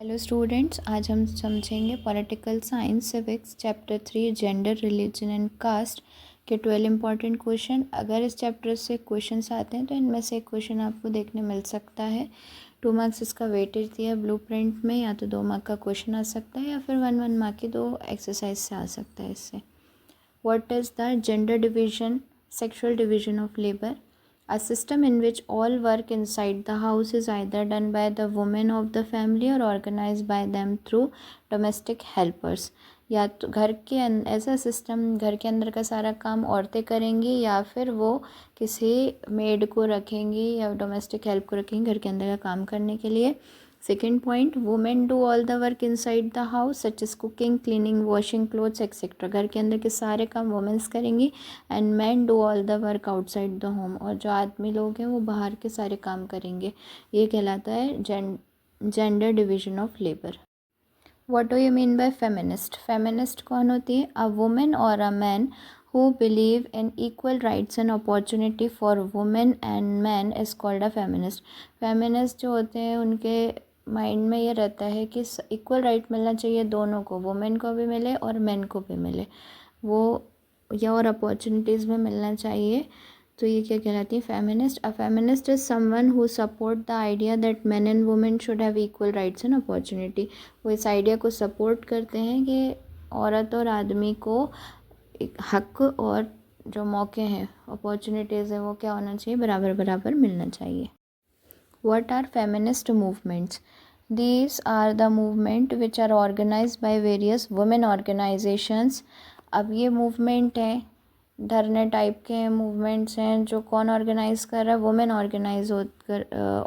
Hello students, आज हम समझेंगे political science civics chapter 3 gender religion and caste के 12 इंपॉर्टेंट क्वेश्चन। अगर इस चैप्टर से क्वेश्चंस आते हैं तो इनमें से एक क्वेश्चन आपको देखने मिल सकता है। 2 मार्क्स इसका वेटेज दिया है ब्लू प्रिंट में, या तो 2 मार्क का क्वेश्चन आ सकता है या फिर 1 मार्क की 2 एक्सरसाइज से आ सकता है। इससे what is the gender division, sexual division of labour? A system in which all work inside the house is either done by the women of the family or organized by them through domestic helpers। या तो घर के ऐसा system, घर के अंदर का सारा काम औरतें करेंगी या फिर वो किसी मेड को रखेंगी या डोमेस्टिक हेल्प को रखेंगी घर के अंदर का काम करने के लिए। Second point, women do all the work inside the house such as cooking, cleaning, washing clothes etcetera. घर के अंदर के सारे काम वुमेन्स करेंगी। And man do all the work outside the home, और जो आदमी लोग हैं वो बाहर के सारे काम करेंगे। ये कहलाता है gender division of labour. What do you mean bye feminist? Feminist कौन होती है? अ वुमेन और a man who believe in equal rights and opportunity for women and men is called a feminist। feminist जो होते हैं उनके mind में ये रहता है कि इक्वल राइट मिलना चाहिए दोनों को, वुमेन को भी मिले और मेन को भी मिले, वो या और अपॉर्चुनिटीज़ में मिलना चाहिए। तो ये क्या कहलाती है? Feminist. A feminist is someone who support the idea that main and women should have equal rights and opportunity. वो इस आइडिया को सपोर्ट करते हैं कि औरत और आदमी को एक हक और जो मौके हैं, अपॉर्चुनिटीज़ हैं, वो क्या होना चाहिए? बराबर बराबर मिलना चाहिए। What are feminist movements? These are the movement which are organized by various women organizations। अब ये मूवमेंट है, धरने टाइप के मूवमेंट्स हैं जो कौन ऑर्गेनाइज कर रहा है? वुमेन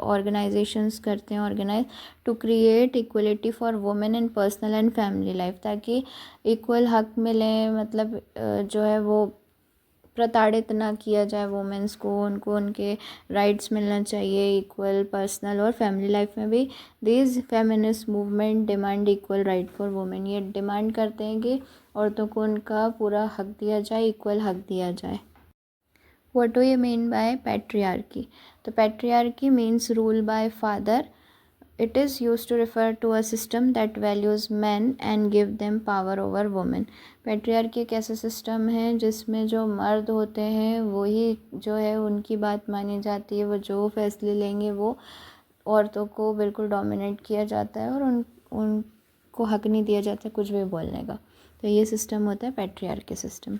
ऑर्गेनाइजेशंस करते हैं organise to create equality for women in personal and family life, ताकि इक्वल हक मिले, मतलब जो है वो प्रताड़ित ना किया जाए वुमेन्स को, उनको उनके राइट्स मिलना चाहिए इक्वल पर्सनल और फैमिली लाइफ में भी। This feminist movement demand equal right for women. ये डिमांड करते हैं कि औरतों को उनका पूरा हक दिया जाए, इक्वल हक दिया जाए। What do you mean by patriarchy? तो patriarchy means rule by father. It is used to refer to a system that values men and give them power over women। Patriarchy एक ऐसा सिस्टम है जिसमें जो मर्द होते हैं वही जो है उनकी बात मानी जाती है, वो जो फैसले लेंगे वो औरतों को बिल्कुल डोमिनेट किया जाता है और उनको हक नहीं दिया जाता कुछ भी बोलने का। तो ये सिस्टम होता है patriarchy system.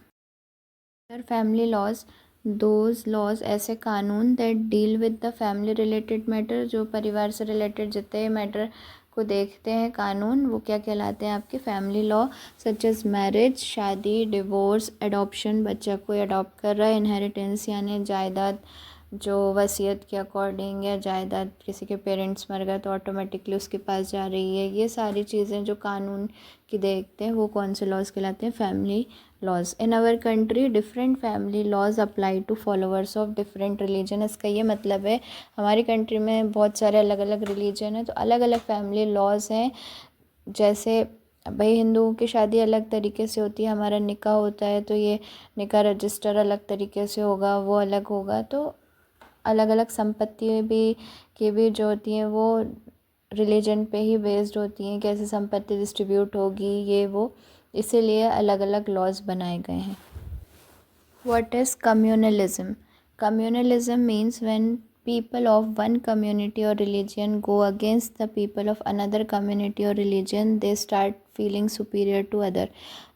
Family laws, those laws ऐसे कानून that deal with the family related matter, जो परिवार से रिलेटेड जितने मैटर को देखते हैं कानून, वो क्या कहलाते हैं? आपके family law. Such as marriage, शादी, डिवोर्स, एडॉप्शन, बच्चा कोई अडॉप्ट कर रहा है, इनहेरिटेंस यानी जायदाद जो वसीयत के अकॉर्डिंग, या जायदाद किसी के पेरेंट्स मर गए तो ऑटोमेटिकली उसके पास जा रही है। ये सारी चीज़ें जो कानून की देखते हैं वो कौन से लॉज कहलाते हैं? Family laws. In our country different family laws apply to followers of different religion. इसका ये मतलब है हमारी कंट्री में बहुत सारे अलग अलग रिलीजन हैं तो अलग अलग फैमिली लॉज हैं। जैसे भाई हिंदुओं की शादी अलग तरीके से होती है, हमारा निकाह होता है तो ये निकाह रजिस्टर अलग तरीके से होगा, वो अलग होगा। तो अलग अलग संपत्ति भी जो होती हैं वो रिलीजन पे ही बेस्ड होती हैं, कैसे संपत्ति डिस्ट्रीब्यूट होगी ये वो, इसीलिए अलग अलग लॉज बनाए गए हैं। What is communalism? Communalism means when people of one community or religion go against the people of another community or religion, they start feeling superior to other।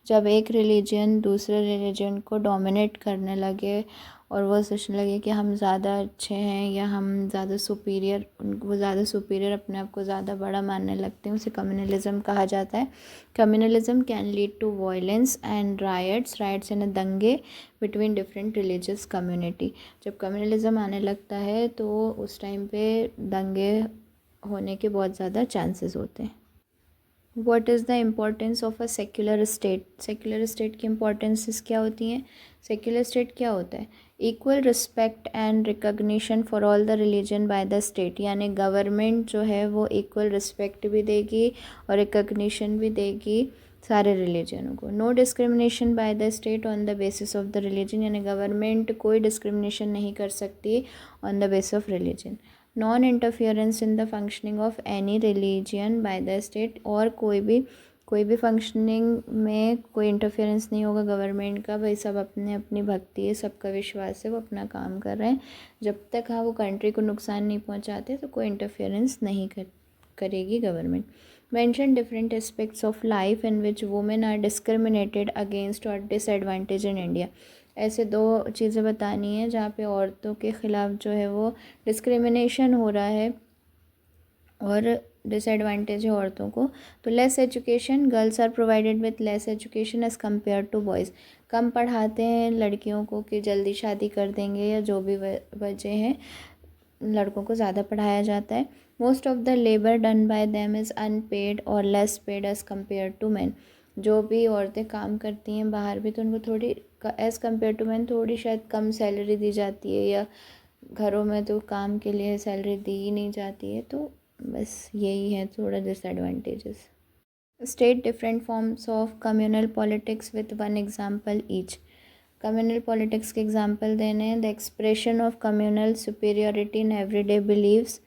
जब एक रिलीजन दूसरे रिलीजन को डोमिनेट करने लगे और वो सोचने लगे कि हम ज़्यादा अच्छे हैं या हम ज़्यादा सुपीरियर, वो ज़्यादा सुपीरियर अपने आप को ज़्यादा बड़ा मानने लगते हैं, उसे कम्युनलिज्म कहा जाता है। Communalism can lead to violence and riots यानी दंगे बिटवीन डिफरेंट रिलीजियस कम्युनिटी। जब कम्युनलिज्म आने लगता है तो उस टाइम पे दंगे होने के बहुत ज़्यादा चांसेस होते हैं। What is the importance of a secular state? Secular state की इम्पोर्टेंसेस क्या होती हैं? सेक्युलर स्टेट क्या होता है? Equal respect and recognition for all the religion by the state, यानी गवर्नमेंट जो है वो इक्वल रिस्पेक्ट भी देगी और रिकग्निशन भी देगी सारे रिलीजनों को। No discrimination by the state on the basis of the religion, यानी गवर्नमेंट कोई डिस्क्रिमिनेशन नहीं कर सकती on the basis of religion. Non interference in the functioning of any religion by the state, और कोई भी फंक्शनिंग में कोई इंटरफेरेंस नहीं होगा गवर्नमेंट का। भाई सब अपने अपनी भक्ति है, सबका विश्वास है, वो अपना काम कर रहे हैं। जब तक हाँ वो कंट्री को नुकसान नहीं पहुंचाते तो कोई इंटरफेरेंस नहीं करेगी government. Mention different aspects of life in which women are discriminated against और डिसएडवांटेज इन इंडिया। ऐसे दो चीज़ें बतानी है जहाँ पे औरतों के ख़िलाफ़ जो है वो डिस्क्रिमिनेशन हो रहा है और डिसएडवांटेज है औरतों को। तो less education, girls are provided with less education as compare to boys. कम पढ़ाते हैं लड़कियों को कि जल्दी शादी कर देंगे या जो भी वजह है, लड़कों को ज़्यादा पढ़ाया जाता है। Most of the labour done by them is unpaid और less paid as compare to man. जो भी औरतें काम करती हैं बाहर भी, तो उनको थोड़ी एज़ कम्पेयर टू मैन थोड़ी शायद कम सैलरी दी जाती है, या घरों में तो काम के लिए सैलरी दी ही नहीं जाती है। तो बस यही है थोड़ा disadvantages. State different forms of communal politics with one example each. Communal politics के एग्जाम्पल देने हैं। The expression of communal superiority in everyday beliefs,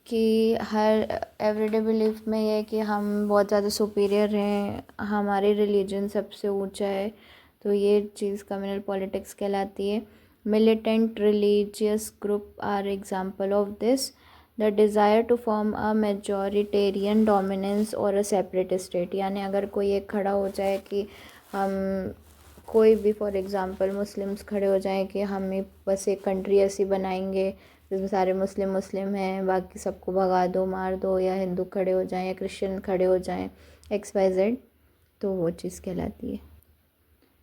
कि हर एवरीडे बिलीफ में ये है कि हम बहुत ज़्यादा सुपीरियर हैं, हमारे रिलीजन सबसे ऊंचा है, तो ये चीज़ कम्युनल पॉलिटिक्स कहलाती है। Militant religious group are example of this. The desire to form a majoritarian dominance और अ सेपरेट स्टेट, यानी अगर कोई एक खड़ा हो जाए कि हम कोई भी फॉर एग्ज़ाम्पल मुस्लिम्स खड़े हो जाएं कि हम ही बस एक कंट्री ऐसी बनाएंगे जिसमें सारे मुस्लिम हैं, बाकी सबको भगा दो, मार दो, या हिंदू खड़े हो जाएं या क्रिश्चियन खड़े हो जाएं, XYZ, तो वो चीज़ कहलाती है।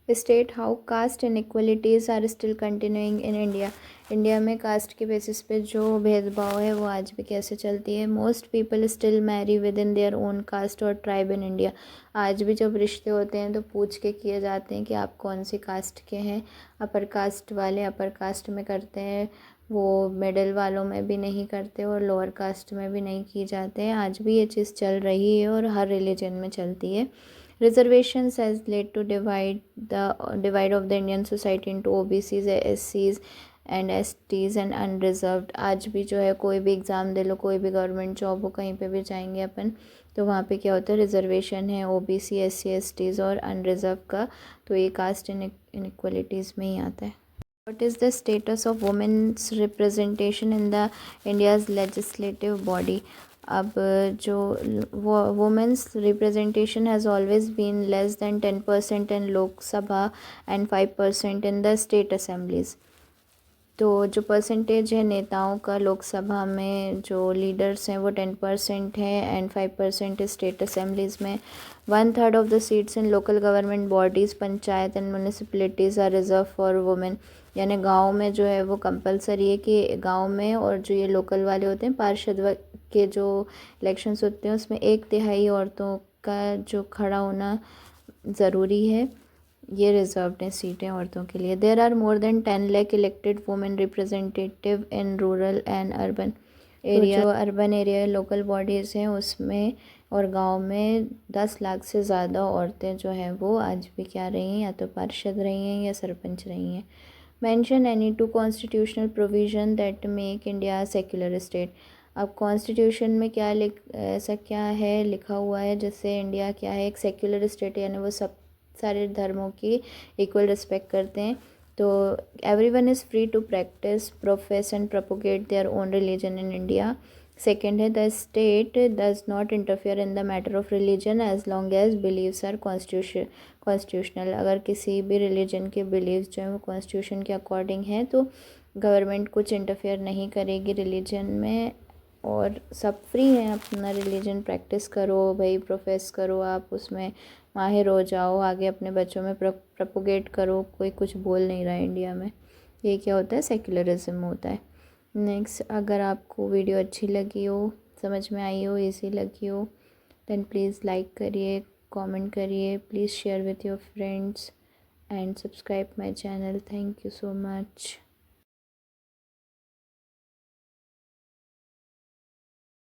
State how caste inequalities are still continuing in India. India में कास्ट के बेसिस पे जो भेदभाव है वो आज भी कैसे चलती है। Most people still marry within their own caste और ट्राइब इन इंडिया। आज भी जब रिश्ते होते हैं तो पूछ के किए जाते हैं कि आप कौन सी कास्ट के हैं। अपर कास्ट वाले अपर कास्ट में करते हैं, वो मिडिल वालों में भी नहीं करते और लोअर कास्ट में भी नहीं की जाते हैं। आज भी ये चीज़ चल रही है और हर रिलीजन में चलती है। Reservations has led to divide of the Indian society into OBCs, SCs and STs and unreserved। आज भी जो है कोई भी एग्ज़ाम दे लो, कोई भी गवर्नमेंट जॉब हो, कहीं पे भी जाएंगे अपन, तो वहाँ पे क्या होता है, रिजर्वेशन है OBC, SC, STs और अनरिजर्व का, तो ये कास्ट इनइक्वलिटीज़ में ही आता है। What is the status of women's representation in the India's legislative body? अब जो women's representation has always been less than 10% in Lok Sabha and 5% in the state assemblies. तो जो परसेंटेज है नेताओं का लोकसभा में, जो लीडर्स हैं वो 10% है एंड 5% स्टेट असेंबलीज़ में। 1/3 of the seats in local government bodies, panchayat and municipalities are reserve for women. यानी गांव में जो है वो कंपलसरी है कि गांव में, और जो ये लोकल वाले होते हैं पार्षद के जो इलेक्शंस होते हैं उसमें 1/3 औरतों का जो खड़ा होना ज़रूरी है। ये रिजर्व्ड हैं सीटें औरतों के लिए। There are more than 10 lakh elected women representative in rural and urban area. जो अर्बन एरिया लोकल बॉडीज़ हैं उसमें और गांव में 10 लाख से ज़्यादा औरतें जो हैं वो आज भी क्या रही हैं, या तो पार्षद रही हैं या सरपंच रही हैं। Mention any two constitutional provision that make India secular state. अब कॉन्स्टिट्यूशन में क्या ऐसा क्या है लिखा हुआ है जिससे इंडिया क्या है, एक सेक्युलर स्टेट, यानी वो सब सारे धर्मों की इक्वल रिस्पेक्ट करते हैं। तो everyone is free to practice, profess and propagate their own religion in India. Second है the state does not interfere in the matter of religion as long as beliefs are constitutional. अगर किसी भी religion के beliefs जो हैं वो constitution के according हैं तो गवर्नमेंट कुछ इंटरफेयर नहीं करेगी रिलीजन में, और सब फ्री हैं, अपना रिलीजन प्रैक्टिस करो भाई, प्रोफेस करो, आप उसमें माहिर हो जाओ, आगे अपने बच्चों में प्रोपोगेट करो, कोई कुछ बोल नहीं रहा है इंडिया में। ये क्या होता है, सेक्युलरिज्म होता है। नेक्स्ट, अगर आपको वीडियो अच्छी लगी हो, समझ में आई हो, ईजी लगी हो, देन प्लीज़ लाइक करिए, कमेंट करिए, please share with your friends and subscribe my channel. Thank you so much.